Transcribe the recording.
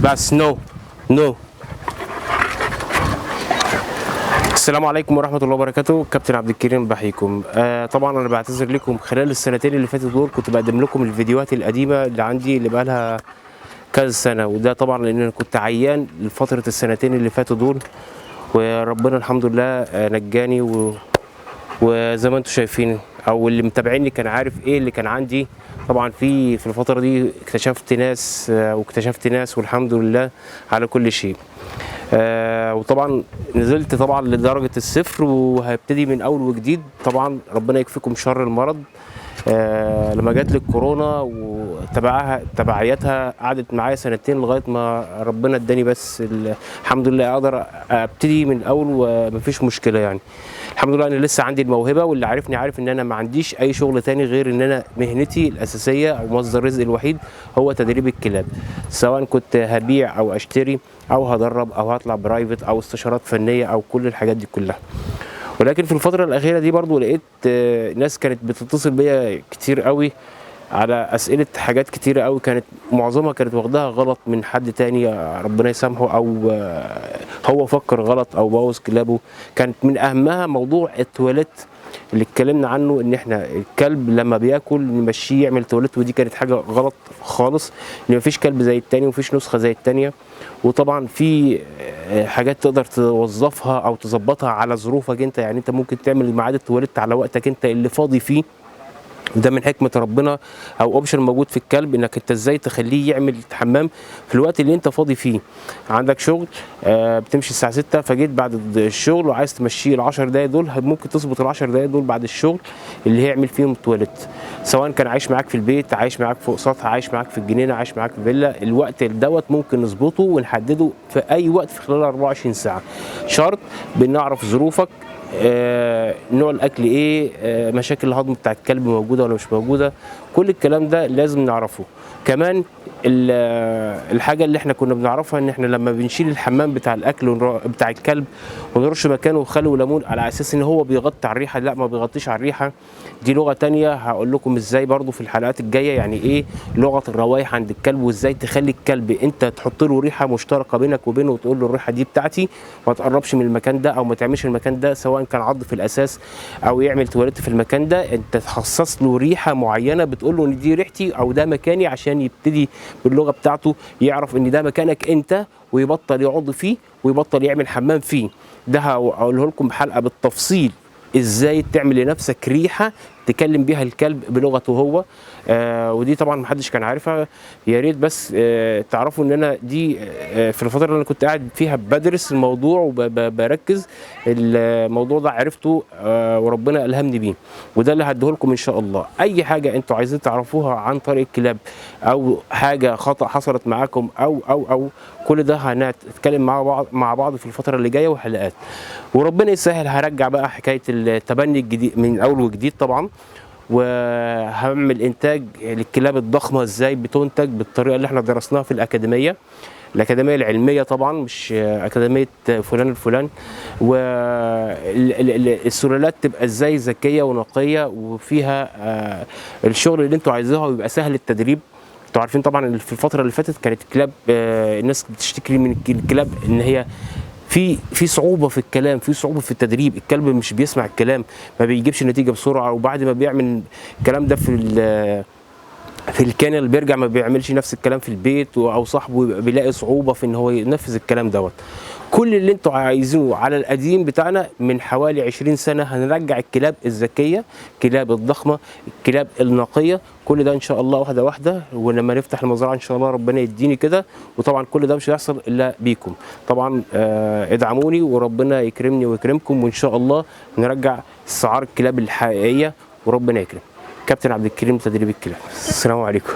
بس نو نو. السلام عليكم ورحمة الله وبركاته. كابتن عبد الكريم بحييكم. طبعا انا بعتذر لكم خلال السنتين اللي فاتت دول، كنت بقدم لكم الفيديوهات القديمة اللي عندي اللي بقالها كذا سنة، وده طبعا لان انا كنت عيان لفترة السنتين اللي فاتوا دول، وربنا الحمد لله نجاني وزي ما انتم شايفين او اللي متابعيني كان عارف ايه اللي كان عندي. طبعا في الفترة دي اكتشفت ناس والحمد لله على كل شيء. وطبعا نزلت طبعا لدرجة الصفر وهبتدي من اول وجديد. طبعا ربنا يكفيكم شر المرض. لما جات لي الكورونا وتبعياتها قعدت معايا سنتين لغايه ما ربنا اداني، بس الحمد لله اقدر ابتدي من الاول ومفيش مشكله. يعني الحمد لله انا لسه عندي الموهبه، واللي عارفني عارف ان انا ما عنديش اي شغل تاني غير ان انا مهنتي الاساسيه او مصدر رزقي الوحيد هو تدريب الكلاب، سواء كنت هبيع او اشتري او هدرب او هطلع برايفت او استشارات فنيه او كل الحاجات دي كلها. ولكن في الفترة الأخيرة دي برضو لقيت ناس كانت بتتصل بيا كتير قوي على أسئلة حاجات كتيرة قوي، كانت معظمها كانت واخداها غلط من حد تاني ربنا يسامحه، أو هو فكر غلط أو بوظ كلابه. كانت من أهمها موضوع التواليت اللي اتكلمنا عنه، ان احنا الكلب لما بياكل نمشيه يعمل تواليت، ودي كانت حاجه غلط خالص، ان مفيش كلب زي التاني ومفيش نسخه زي التانيه. وطبعا في حاجات تقدر توظفها او تظبطها على ظروفك انت، يعني انت ممكن تعمل ميعاد التواليت على وقتك انت اللي فاضي فيه، ده من حكمه ربنا او اوبشن موجود في الكلب انك انت ازاي تخليه يعمل حمام في الوقت اللي انت فاضي فيه. عندك شغل بتمشي الساعه 6، فجيت بعد الشغل وعايز تمشيه ال10 دقايق دول، ممكن تظبط ال10 دقايق دول بعد الشغل اللي هيعمل فيهم التواليت، سواء كان عايش معاك في البيت، عايش معاك فوق سطح، عايش معاك في الجنينه، عايش معاك في الفيلا. الوقت دوت ممكن نظبطه ونحدده في اي وقت في خلال 24 ساعه، شرط بنعرف ظروفك، نوع الاكل ايه، مشاكل الهضم بتاع الكلب موجوده ولا مش موجوده، كل الكلام ده لازم نعرفه. كمان الحاجه اللي احنا كنا بنعرفها ان احنا لما بنشيل الحمام بتاع الاكل بتاع الكلب ونرش مكانه خل وليمون على اساس ان هو بيغطي على الريحه، لا ما بيغطيش على الريحه. دي لغه تانية هقول لكم ازاي برضو في الحلقات الجايه، يعني ايه لغه الروايح عند الكلب، وازاي تخلي الكلب انت تحط له ريحه مشتركه بينك وبينه وتقول له الريحه دي بتاعتي، ما تقربش من المكان ده او ما تعملش المكان ده، سواء كان عض في الاساس او يعمل تواليت في المكان ده، انت تخصص له ريحه معينه بتقول له ان دي ريحتي او ده مكاني، عشان يبتدي باللغه بتاعته يعرف ان ده مكانك انت، ويبطل يعض فيه ويبطل يعمل حمام فيه. ده هقوله لكم بحلقه بالتفصيل ازاي تعمل لنفسك ريحه تكلم بيها الكلب بلغته هو. ودي طبعا محدش كان عارفها، يا ريت بس تعرفوا ان انا دي في الفتره اللي انا كنت قاعد فيها بدرس الموضوع وبركز الموضوع ده، عرفته وربنا الهمني بيه، وده اللي هديه لكم ان شاء الله. اي حاجه انتوا عايزين تعرفوها عن طريق الكلاب او حاجه خطا حصلت معاكم او كل ده هنتكلم مع بعض في الفتره اللي جايه وحلقات، وربنا يسهل. هرجع بقى حكايه التبني الجديد من اول وجديد طبعا، وهعمل انتاج للكلاب الضخمه ازاي بتنتج بالطريقه اللي احنا درسناها في الاكاديميه العلميه طبعا، مش اكاديميه فلان الفلان. والسلالات تبقى ازاي ذكيه ونقيه وفيها الشغل اللي انتوا عايزينه، ويبقى سهل التدريب. انتوا عارفين طبعا في الفتره اللي فاتت كانت الكلاب الناس بتشتكي من الكلاب ان هي في صعوبه في الكلام، في صعوبه في التدريب، الكلب مش بيسمع الكلام، ما بيجيبش نتيجه بسرعه، وبعد ما بيعمل الكلام ده في الكانل بيرجع ما بيعملش نفس الكلام في البيت، او صاحبه بيلاقي صعوبه في ان هو ينفذ الكلام دوت. كل اللي انتوا عايزينه على القديم بتاعنا من حوالي 20 سنه، هنرجع الكلاب الذكيه، الكلاب الضخمه، الكلاب النقيه، كل ده ان شاء الله واحده واحده. ولما نفتح المزرعه ان شاء الله ربنا يديني كده، وطبعا كل ده مش هيحصل الا بيكم طبعا. ادعموني وربنا يكرمني ويكرمكم، وان شاء الله نرجع اسعار الكلاب الحقيقيه وربنا يكرم. كابتن عبد الكريم تدريب الكلاب. السلام عليكم.